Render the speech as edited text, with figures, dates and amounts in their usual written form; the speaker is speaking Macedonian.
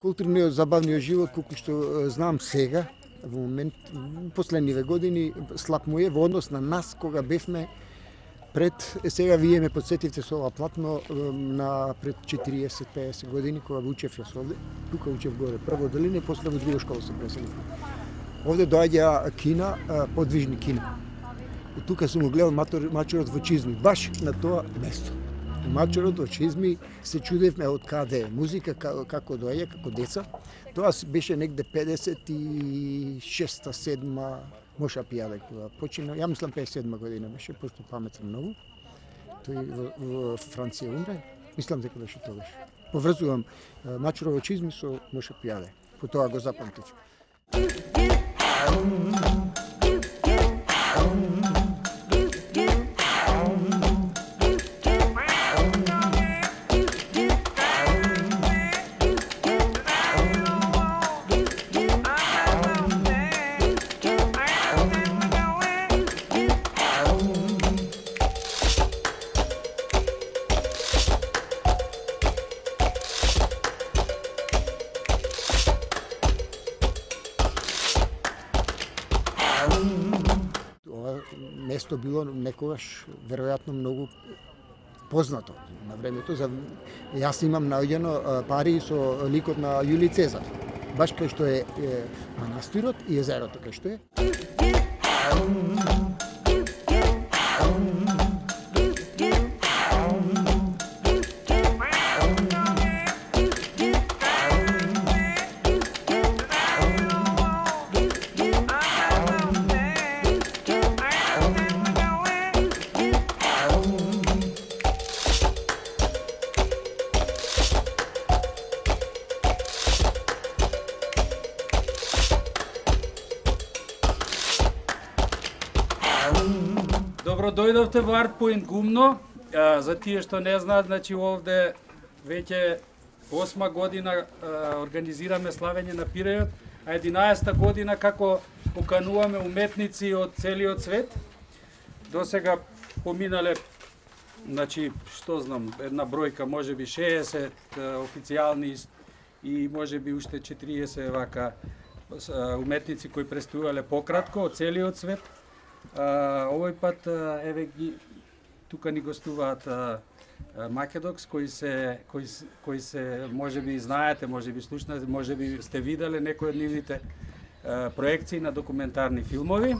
Културниот забавниот живот, колку што знам сега, во момент, последниве години, слаб му е во однос на нас кога бевме пред, сега вие ме подсетивте со ова платно на пред 40-50 години кога учев јас овде, тука учев горе прво долине, после во друга школа се преселив. Овде доаѓа кина, подвижни кина. И тука сум го гледал Мачурот во чизми, баш на тоа место. Мачурот во чизми се чудевме од каде е музика, како доаѓа, како деца. Тоа беше негде 56-7 Моша Пијаде кога почина. Ја мислам 57 година беше, просто паметен многу. Тој во Франција умре. Мислам дека беше тогаш. Поврзувам Мачурот во чизми со Моша Пијаде. По тоа го запамтив. Место било некогаш веројатно многу познато на времето. Јас имам наоѓено пари со ликот на Јулиј Цезар. Баш кај што е манастирот и езерото кај што е. Добро дојдовте во Арт Поинт Гумно. За тие што не знаат, значи овде веќе 8 година организираме славење на пирејот, а 11 година како покануваме уметници од целиот свет. До сега поминале, значи, што знам, една бројка, можеби 60 официјални и можеби уште 40 вака уметници кои представувале пократко од целиот свет. Овој пат, еве ги, тука ни гостуваат Македокс, кои се, можеби знаете, можеби слушнате, можеби сте виделе некои од нивните проекции на документарни филмови.